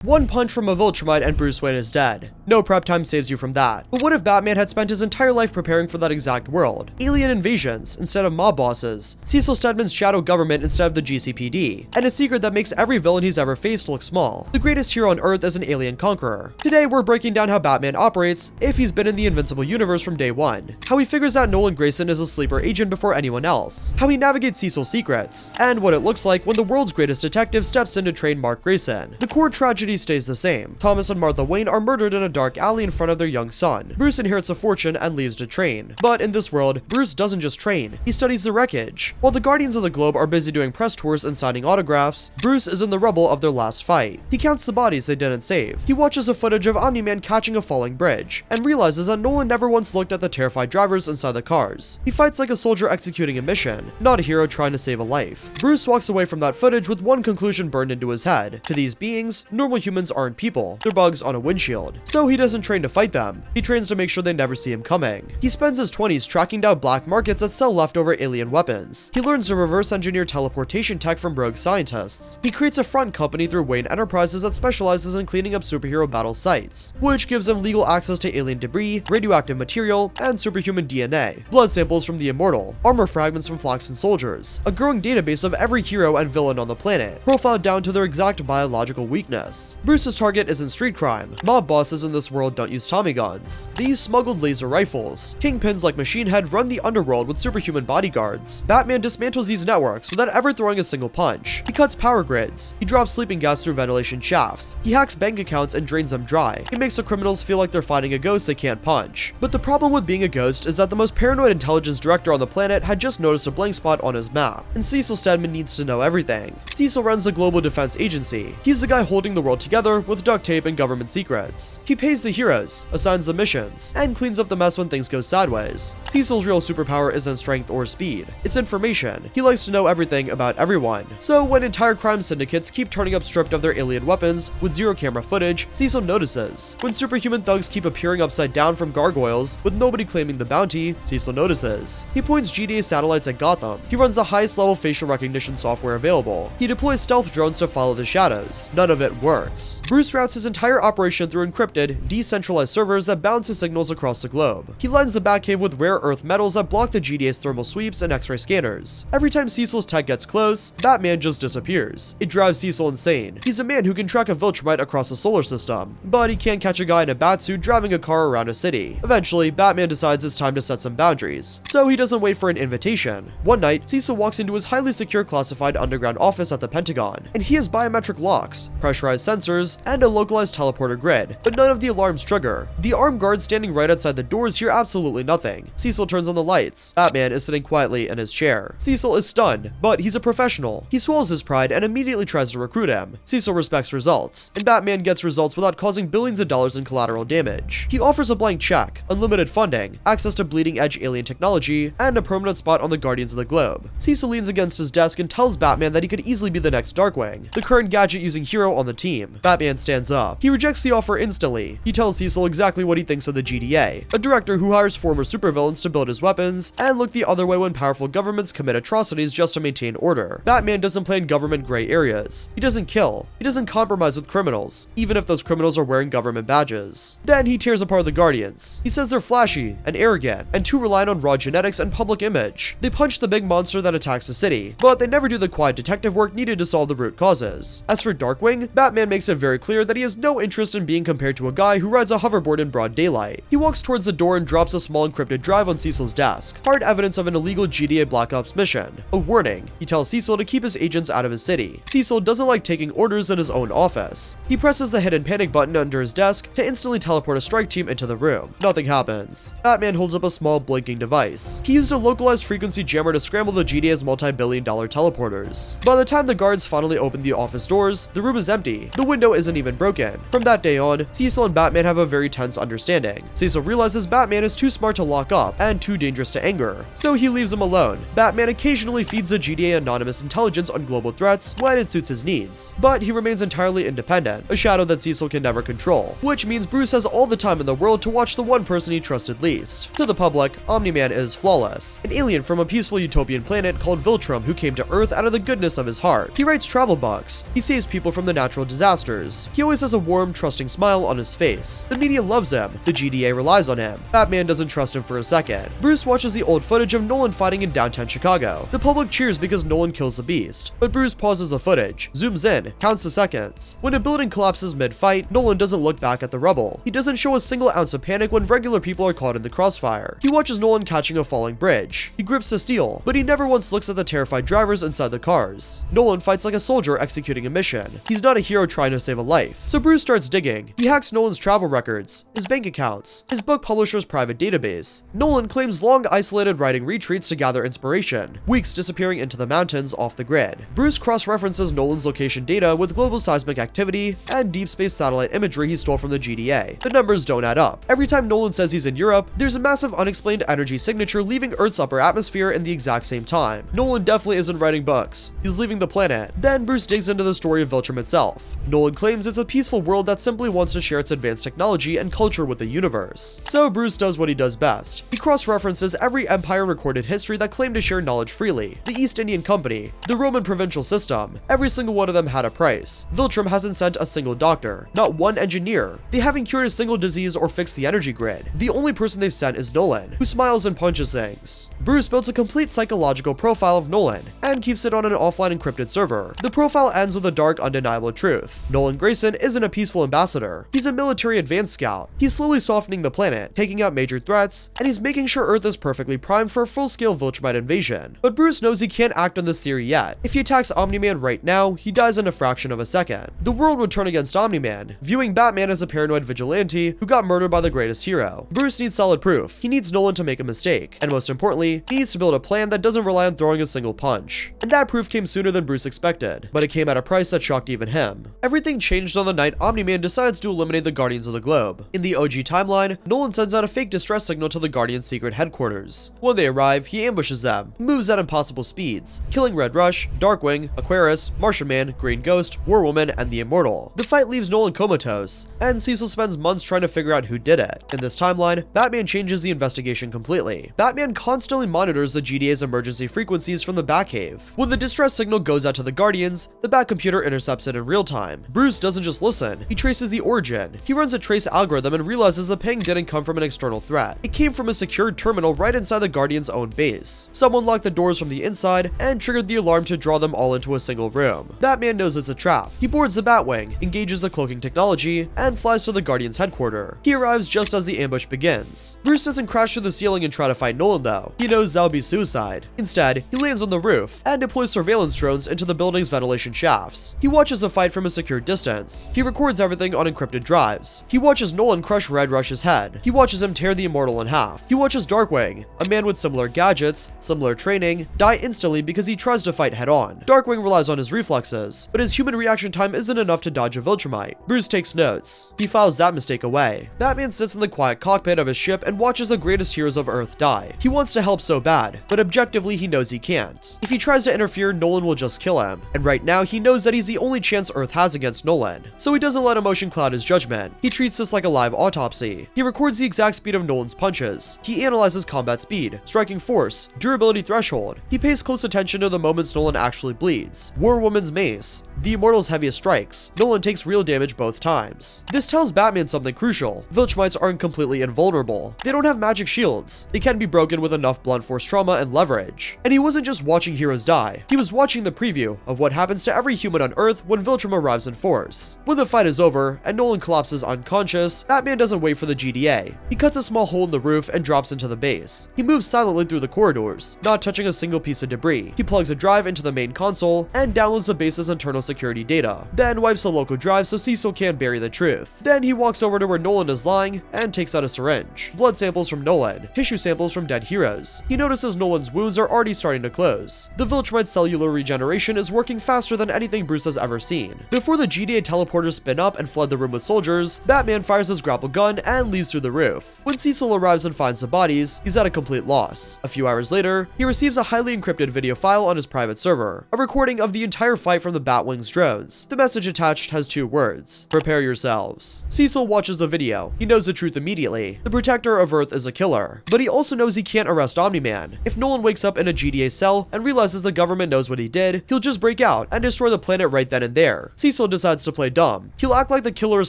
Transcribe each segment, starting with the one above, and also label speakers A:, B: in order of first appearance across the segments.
A: One punch from a Viltrumite and Bruce Wayne is dead. No prep time saves you from that. But what if Batman had spent his entire life preparing for that exact world? Alien invasions instead of mob bosses, Cecil Stedman's shadow government instead of the GCPD, and a secret that makes every villain he's ever faced look small. The greatest hero on Earth is an alien conqueror. Today we're breaking down how Batman operates if he's been in the Invincible universe from day one, how he figures out Nolan Grayson is a sleeper agent before anyone else, how he navigates Cecil's secrets, and what it looks like when the world's greatest detective steps in to train Mark Grayson. The core tragedy stays the same. Thomas and Martha Wayne are murdered in a dark alley in front of their young son. Bruce inherits a fortune and leaves to train. But in this world, Bruce doesn't just train, he studies the wreckage. While the Guardians of the Globe are busy doing press tours and signing autographs, Bruce is in the rubble of their last fight. He counts the bodies they didn't save. He watches a footage of Omni-Man catching a falling bridge, and realizes that Nolan never once looked at the terrified drivers inside the cars. He fights like a soldier executing a mission, not a hero trying to save a life. Bruce walks away from that footage with one conclusion burned into his head. To these beings, normal humans aren't people, they're bugs on a windshield. So he doesn't train to fight them, he trains to make sure they never see him coming. He spends his 20s tracking down black markets that sell leftover alien weapons. He learns to reverse engineer teleportation tech from rogue scientists. He creates a front company through Wayne Enterprises that specializes in cleaning up superhero battle sites, which gives him legal access to alien debris, radioactive material, and superhuman DNA, blood samples from the immortal, armor fragments from Flaxen soldiers, a growing database of every hero and villain on the planet, profiled down to their exact biological weakness. Bruce's target isn't street crime. Mob bosses in this world don't use Tommy guns. They use smuggled laser rifles. Kingpins like Machine Head run the underworld with superhuman bodyguards. Batman dismantles these networks without ever throwing a single punch. He cuts power grids. He drops sleeping gas through ventilation shafts. He hacks bank accounts and drains them dry. He makes the criminals feel like they're fighting a ghost they can't punch. But the problem with being a ghost is that the most paranoid intelligence director on the planet had just noticed a blank spot on his map, and Cecil Stedman needs to know everything. Cecil runs the Global Defense Agency. He's the guy holding the world together with duct tape and government secrets. He pays the heroes, assigns the missions, and cleans up the mess when things go sideways. Cecil's real superpower isn't strength or speed, it's information. He likes to know everything about everyone. So when entire crime syndicates keep turning up stripped of their alien weapons with zero camera footage, Cecil notices. When superhuman thugs keep appearing upside down from gargoyles with nobody claiming the bounty, Cecil notices. He points GDA satellites at Gotham. He runs the highest level facial recognition software available. He deploys stealth drones to follow the shadows. None of it works. Bruce routes his entire operation through encrypted, decentralized servers that bounce his signals across the globe. He lines the Batcave with rare earth metals that block the GDA's thermal sweeps and X-ray scanners. Every time Cecil's tech gets close, Batman just disappears. It drives Cecil insane. He's a man who can track a Viltrumite across the solar system, but he can't catch a guy in a batsuit driving a car around a city. Eventually, Batman decides it's time to set some boundaries, so he doesn't wait for an invitation. One night, Cecil walks into his highly secure classified underground office at the Pentagon, and he has biometric locks, pressurized sensors, and a localized teleporter grid, but none of the alarms trigger. The armed guards standing right outside the doors hear absolutely nothing. Cecil turns on the lights. Batman is sitting quietly in his chair. Cecil is stunned, but he's a professional. He swallows his pride and immediately tries to recruit him. Cecil respects results, and Batman gets results without causing billions of dollars in collateral damage. He offers a blank check, unlimited funding, access to bleeding-edge alien technology, and a permanent spot on the Guardians of the Globe. Cecil leans against his desk and tells Batman that he could easily be the next Darkwing, the current gadget-using hero on the team. Batman stands up. He rejects the offer instantly. He tells Cecil exactly what he thinks of the GDA, a director who hires former supervillains to build his weapons and look the other way when powerful governments commit atrocities just to maintain order. Batman doesn't play in government gray areas. He doesn't kill. He doesn't compromise with criminals, even if those criminals are wearing government badges. Then he tears apart the Guardians. He says they're flashy and arrogant and too reliant on raw genetics and public image. They punch the big monster that attacks the city, but they never do the quiet detective work needed to solve the root causes. As for Darkwing, Batman makes it very clear that he has no interest in being compared to a guy who rides a hoverboard in broad daylight. He walks towards the door and drops a small encrypted drive on Cecil's desk. Hard evidence of an illegal GDA Black Ops mission. A warning. He tells Cecil to keep his agents out of his city. Cecil doesn't like taking orders in his own office. He presses the hidden panic button under his desk to instantly teleport a strike team into the room. Nothing happens. Batman holds up a small blinking device. He used a localized frequency jammer to scramble the GDA's multi-billion-dollar teleporters. By the time the guards finally open the office doors, the room is empty. The window isn't even broken. From that day on, Cecil and Batman have a very tense understanding. Cecil realizes Batman is too smart to lock up and too dangerous to anger, so he leaves him alone. Batman occasionally feeds the GDA anonymous intelligence on global threats when it suits his needs, but he remains entirely independent, a shadow that Cecil can never control, which means Bruce has all the time in the world to watch the one person he trusted least. To the public, Omni-Man is flawless, an alien from a peaceful utopian planet called Viltrum who came to Earth out of the goodness of his heart. He writes travel books, he saves people from the natural disasters, he always has a warm, trusting smile on his face. The media loves him, the GDA relies on him, Batman doesn't trust him for a second. Bruce watches the old footage of Nolan fighting in downtown Chicago. The public cheers because Nolan kills the Beast, but Bruce pauses the footage, zooms in, counts the seconds. When a building collapses mid-fight, Nolan doesn't look back at the rubble. He doesn't show a single ounce of panic when regular people are caught in the crossfire. He watches Nolan catching a falling bridge. He grips the steel, but he never once looks at the terrified drivers inside the cars. Nolan fights like a soldier executing a mission. He's not a hero trying to save a life. So Bruce starts digging. He hacks Nolan's travel records, his bank accounts, his book publisher's private database. Nolan claims long isolated writing retreats to gather inspiration, weeks disappearing into the mountains off the grid. Bruce cross-references Nolan's location data with global seismic activity and deep space satellite imagery he stole from the GDA. The numbers don't add up. Every time Nolan says he's in Europe, there's a massive unexplained energy signature leaving Earth's upper atmosphere in the exact same time. Nolan definitely isn't writing books. He's leaving the planet. Then Bruce digs into the story of Viltrum itself. Nolan claims it's a peaceful world that simply wants to share its advanced technology and culture with the universe. So Bruce does what he does best. He cross-references every empire in recorded history that claimed to share knowledge freely. The East Indian Company, the Roman provincial system, every single one of them had a price. Viltrum hasn't sent a single doctor, not one engineer. They haven't cured a single disease or fixed the energy grid. The only person they've sent is Nolan, who smiles and punches things. Bruce builds a complete psychological profile of Nolan and keeps it on an offline encrypted server. The profile ends with a dark, undeniable truth. Nolan Grayson isn't a peaceful ambassador. He's a military advanced scout. He's slowly softening the planet, taking out major threats, and he's making sure Earth is perfectly primed for a full-scale Viltrumite invasion. But Bruce knows he can't act on this theory yet. If he attacks Omni-Man right now, he dies in a fraction of a second. The world would turn against Omni-Man, viewing Batman as a paranoid vigilante who got murdered by the greatest hero. Bruce needs solid proof. He needs Nolan to make a mistake, and most importantly, he needs to build a plan that doesn't rely on throwing a single punch. And that proof came sooner than Bruce expected, but it came at a price that shocked even him. Everything changed on the night Omni-Man decides to eliminate the Guardians of the Globe. In the OG timeline, Nolan sends out a fake distress signal to the Guardians' secret headquarters. When they arrive, he ambushes them. He moves at impossible speeds, killing Red Rush, Darkwing, Aquarius, Martian Man, Green Ghost, War Woman, and the Immortal. The fight leaves Nolan comatose, and Cecil spends months trying to figure out who did it. In this timeline, Batman changes the investigation completely. Batman constantly monitors the GDA's emergency frequencies from the Batcave. When the distress signal goes out to the Guardians, the Batcomputer intercepts it in real time. Bruce doesn't just listen, he traces the origin. He runs a trace algorithm and realizes the ping didn't come from an external threat. It came from a secured terminal right inside the Guardians' own base. Someone locked the doors from the inside and triggered the alarm to draw them all into a single room. Batman knows it's a trap. He boards the Batwing, engages the cloaking technology, and flies to the Guardians' headquarters. He arrives just as the ambush begins. Bruce doesn't crash through the ceiling and try to fight Nolan though. He knows that would be suicide. Instead, he lands on the roof and deploys surveillance drones into the building's ventilation shafts. He watches the fight from a secure distance. He records everything on encrypted drives. He watches Nolan crush Red Rush's head. He watches him tear the Immortal in half. He watches Darkwing, a man with similar gadgets, similar training, die instantly because he tries to fight head-on. Darkwing relies on his reflexes, but his human reaction time isn't enough to dodge a Viltrumite. Bruce takes notes. He files that mistake away. Batman sits in the quiet cockpit of his ship and watches the greatest heroes of Earth die. He wants to help so bad, but objectively he knows he can't. If he tries to interfere, Nolan will just kill him, and right now he knows that he's the only chance Earth has against Nolan, so he doesn't let emotion cloud his judgment. He treats this like a live autopsy. He records the exact speed of Nolan's punches. He analyzes combat speed, striking force, durability threshold. He pays close attention to the moments Nolan actually bleeds. War Woman's mace, the Immortal's heaviest strikes. Nolan takes real damage both times. This tells Batman something crucial. Viltrumites aren't completely invulnerable. They don't have magic shields. They can be broken with enough blunt force trauma and leverage. And he wasn't just watching heroes die. He was watching the preview of what happens to every human on Earth when Viltrum arrives in force. When the fight is over and Nolan collapses unconscious, Batman doesn't wait for the GDA. He cuts a small hole in the roof and drops into the base. He moves silently through the corridors, not touching a single piece of debris. He plugs a drive into the main console and downloads the base's internal security data, then wipes the local drive so Cecil can't bury the truth. Then he walks over to where Nolan is lying and takes out a syringe. Blood samples from Nolan, tissue samples from dead heroes. He notices Nolan's wounds are already starting to close. The Viltrumite's cellular regeneration is working faster than anything Bruce has ever seen. Before the GDA teleporters spin up and flood the room with soldiers, officers, Batman fires his grapple gun and leaves through the roof. When Cecil arrives and finds the bodies, he's at a complete loss. A few hours later, he receives a highly encrypted video file on his private server, a recording of the entire fight from the Batwing's drones. The message attached has 2 words: prepare yourselves. Cecil watches the video. He knows the truth immediately. The Protector of Earth is a killer, but he also knows he can't arrest Omni-Man. If Nolan wakes up in a GTA cell and realizes the government knows what he did, he'll just break out and destroy the planet right then and there. Cecil decides to play dumb. He'll act like the killer is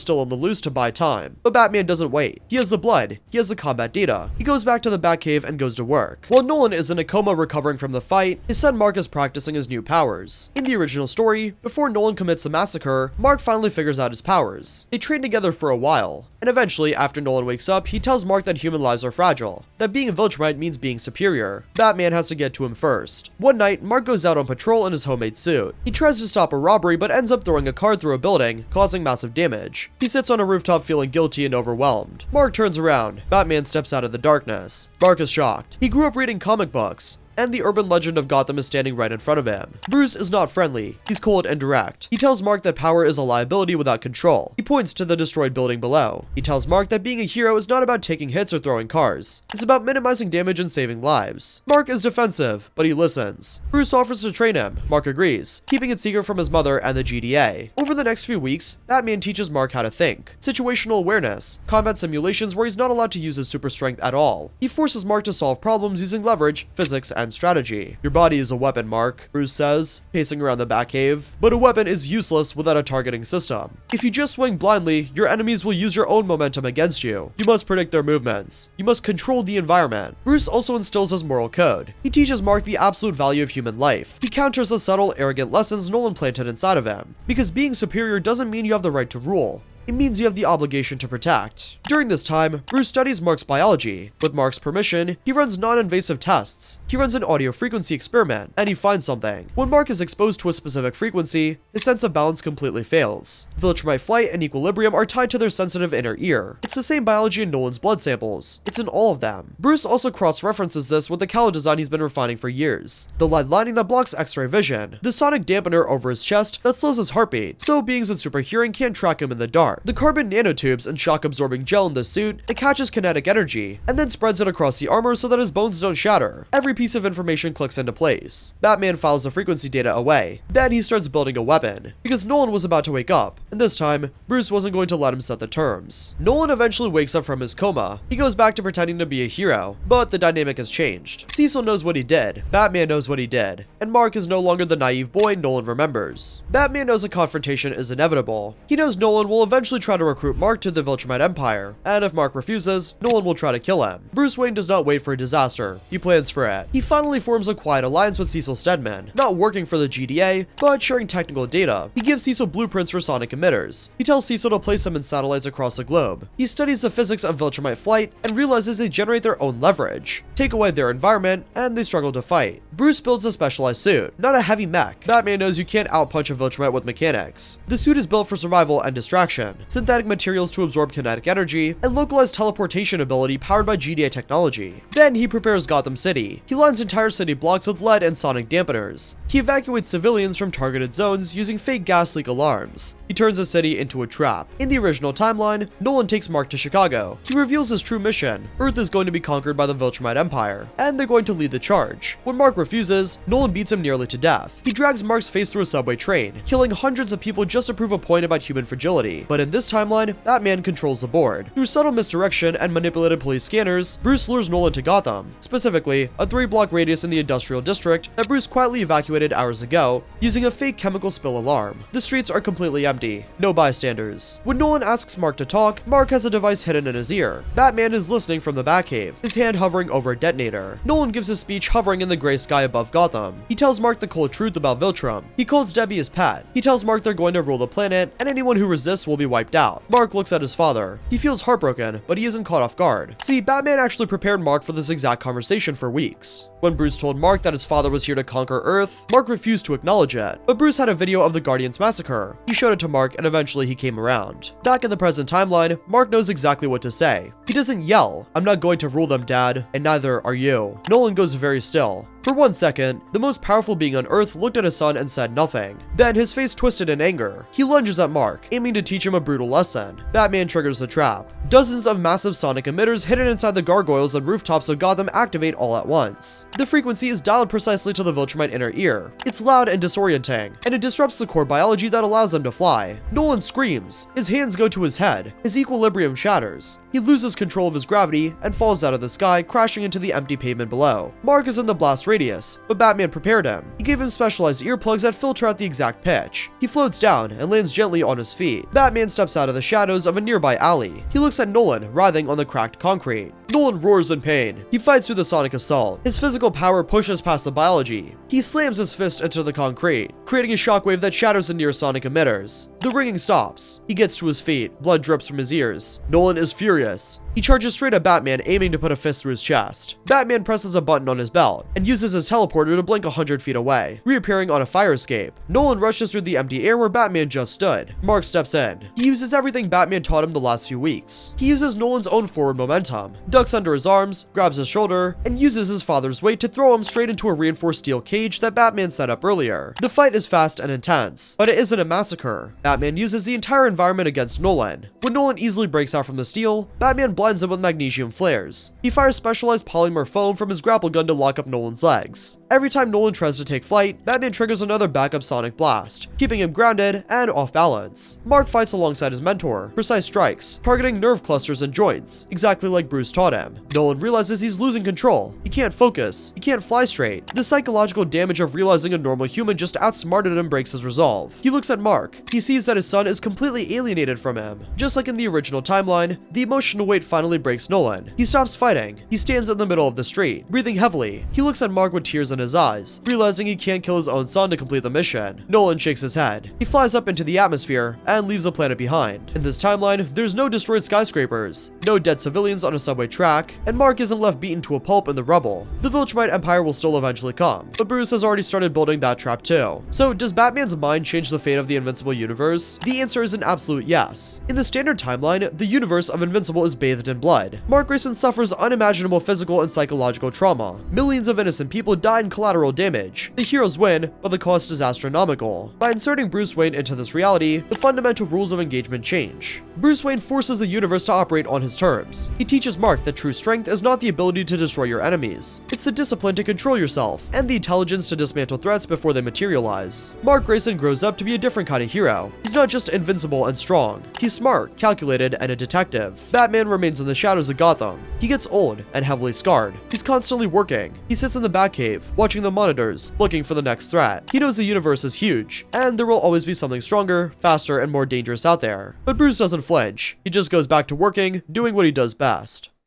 A: still on the loose to buy time. But Batman doesn't wait. He has the blood. He has the combat data. He goes back to the Batcave and goes to work. While Nolan is in a coma recovering from the fight, his son Mark is practicing his new powers. In the original story, before Nolan commits the massacre, Mark finally figures out his powers. They train together for a while, and eventually, after Nolan wakes up, he tells Mark that human lives are fragile, that being a Viltrumite means being superior. Batman has to get to him first. One night, Mark goes out on patrol in his homemade suit. He tries to stop a robbery but ends up throwing a card through a building, causing massive damage. He sits on a rooftop feeling guilty and overwhelmed. Mark turns around. Batman steps out of the darkness. Mark is shocked. He grew up reading comic books, and the urban legend of Gotham is standing right in front of him. Bruce is not friendly. He's cold and direct. He tells Mark that power is a liability without control. He points to the destroyed building below. He tells Mark that being a hero is not about taking hits or throwing cars. It's about minimizing damage and saving lives. Mark is defensive, but he listens. Bruce offers to train him. Mark agrees, keeping it secret from his mother and the GDA. Over the next few weeks, Batman teaches Mark how to think, situational awareness, combat simulations where he's not allowed to use his super strength at all. He forces Mark to solve problems using leverage, physics, and strategy. Your body is a weapon, Mark, Bruce says, pacing around the Batcave. But a weapon is useless without a targeting system. If you just swing blindly, your enemies will use your own momentum against you. You must predict their movements. You must control the environment. Bruce also instills his moral code. He teaches Mark the absolute value of human life. He counters the subtle, arrogant lessons Nolan planted inside of him. Because being superior doesn't mean you have the right to rule. It means you have the obligation to protect. During this time, Bruce studies Mark's biology. With Mark's permission, he runs non-invasive tests. He runs an audio frequency experiment, and he finds something. When Mark is exposed to a specific frequency, his sense of balance completely fails. Viltrumite flight and equilibrium are tied to their sensitive inner ear. It's the same biology in Nolan's blood samples. It's in all of them. Bruce also cross-references this with the cowl design he's been refining for years. The lead lining that blocks X-ray vision. The sonic dampener over his chest that slows his heartbeat, so beings with super hearing can't track him in the dark. The carbon nanotubes and shock-absorbing gel in the suit, it catches kinetic energy, and then spreads it across the armor so that his bones don't shatter. Every piece of information clicks into place. Batman files the frequency data away. Then he starts building a weapon, because Nolan was about to wake up, and this time, Bruce wasn't going to let him set the terms. Nolan eventually wakes up from his coma. He goes back to pretending to be a hero, but the dynamic has changed. Cecil knows what he did, Batman knows what he did, and Mark is no longer the naive boy Nolan remembers. Batman knows a confrontation is inevitable. He knows Nolan will eventually try to recruit Mark to the Viltrumite Empire, and if Mark refuses, Nolan will try to kill him. Bruce Wayne does not wait for a disaster. He plans for it. He finally forms a quiet alliance with Cecil Stedman, not working for the GDA, but sharing technical data. He gives Cecil blueprints for sonic emitters. He tells Cecil to place them in satellites across the globe. He studies the physics of Viltrumite flight and realizes they generate their own leverage, take away their environment, and they struggle to fight. Bruce builds a specialized suit, not a heavy mech. Batman knows you can't outpunch a Viltrumite with mechanics. The suit is built for survival and distraction. Synthetic materials to absorb kinetic energy, and localized teleportation ability powered by GDA technology. Then he prepares Gotham City. He lines entire city blocks with lead and sonic dampeners. He evacuates civilians from targeted zones using fake gas leak alarms. He turns the city into a trap. In the original timeline, Nolan takes Mark to Chicago. He reveals his true mission. Earth is going to be conquered by the Viltrumite Empire, and they're going to lead the charge. When Mark refuses, Nolan beats him nearly to death. He drags Mark's face through a subway train, killing hundreds of people just to prove a point about human fragility. But in this timeline, Batman controls the board. Through subtle misdirection and manipulated police scanners, Bruce lures Nolan to Gotham, specifically a 3-block radius in the industrial district that Bruce quietly evacuated hours ago using a fake chemical spill alarm. The streets are completely empty, no bystanders. When Nolan asks Mark to talk, Mark has a device hidden in his ear. Batman is listening from the Batcave, his hand hovering over a detonator. Nolan gives his speech hovering in the gray sky above Gotham. He tells Mark the cold truth about Viltrum. He calls Debbie his pet. He tells Mark they're going to rule the planet, and anyone who resists will be wiped out. Mark looks at his father. He feels heartbroken, but he isn't caught off guard. See, Batman actually prepared Mark for this exact conversation for weeks. When Bruce told Mark that his father was here to conquer Earth, Mark refused to acknowledge it. But Bruce had a video of the Guardians massacre. He showed it to Mark, and eventually he came around. Back in the present timeline, Mark knows exactly what to say. He doesn't yell, "I'm not going to rule them, Dad," and neither are you. Nolan goes very still. For 1 second, the most powerful being on Earth looked at his son and said nothing. Then his face twisted in anger. He lunges at Mark, aiming to teach him a brutal lesson. Batman triggers the trap. Dozens of massive sonic emitters hidden inside the gargoyles and rooftops of Gotham activate all at once. The frequency is dialed precisely to the Viltrumite inner ear. It's loud and disorienting, and it disrupts the core biology that allows them to fly. Nolan screams. His hands go to his head. His equilibrium shatters. He loses control of his gravity and falls out of the sky, crashing into the empty pavement below. Mark is in the blast radius, but Batman prepared him. He gave him specialized earplugs that filter out the exact pitch. He floats down and lands gently on his feet. Batman steps out of the shadows of a nearby alley. He looks at Nolan, writhing on the cracked concrete. Nolan roars in pain. He fights through the sonic assault. His physical power pushes past the biology. He slams his fist into the concrete, creating a shockwave that shatters the near sonic emitters. The ringing stops. He gets to his feet. Blood drips from his ears. Nolan is furious. He charges straight at Batman, aiming to put a fist through his chest. Batman presses a button on his belt and uses his teleporter to blink 100 feet away, reappearing on a fire escape. Nolan rushes through the empty air where Batman just stood. Mark steps in. He uses everything Batman taught him the last few weeks. He uses Nolan's own forward momentum, ducks under his arms, grabs his shoulder, and uses his father's weight to throw him straight into a reinforced steel cage that Batman set up earlier. The fight is fast and intense, but it isn't a massacre. Batman uses the entire environment against Nolan. When Nolan easily breaks out from the steel, Batman blinds him with magnesium flares. He fires specialized polymer foam from his grapple gun to lock up Nolan's legs. Every time Nolan tries to take flight, Batman triggers another backup sonic blast, keeping him grounded and off balance. Mark fights alongside his mentor, precise strikes, targeting nerve clusters and joints, exactly like Bruce taught him. Nolan realizes he's losing control. He can't focus. He can't fly straight. The psychological damage of realizing a normal human just outsmarted him breaks his resolve. He looks at Mark. He sees that his son is completely alienated from him. Just like in the original timeline, the emotional weight finally breaks Nolan. He stops fighting. He stands in the middle of the street, breathing heavily. He looks at Mark with tears in his eyes, realizing he can't kill his own son to complete the mission. Nolan shakes his head. He flies up into the atmosphere and leaves the planet behind. In this timeline, there's no destroyed skyscrapers, no dead civilians on a subway track, and Mark isn't left beaten to a pulp in the rubble. The Viltrumite Empire will still eventually come, but Bruce has already started building that trap too. So does Batman's mind change the fate of the Invincible universe? The answer is an absolute yes. In the standard timeline, the universe of Invincible is bathed in blood. Mark Grayson suffers unimaginable physical and psychological trauma. Millions of innocent people die in collateral damage. The heroes win, but the cost is astronomical. By inserting Bruce Wayne into this reality, the fundamental rules of engagement change. Bruce Wayne forces the universe to operate on his terms. He teaches Mark that true strength is not the ability to destroy your enemies. It's the discipline to control yourself, and the intelligence to dismantle threats before they materialize. Mark Grayson grows up to be a different kind of hero. He's not just invincible and strong. He's smart, calculated, and a detective. Batman remains in the shadows of Gotham. He gets old and heavily scarred. He's constantly working. He sits in the Batcave, watching the monitors, looking for the next threat. He knows the universe is huge, and there will always be something stronger, faster, and more dangerous out there. But Bruce doesn't flinch. He just goes back to working, doing what he does best.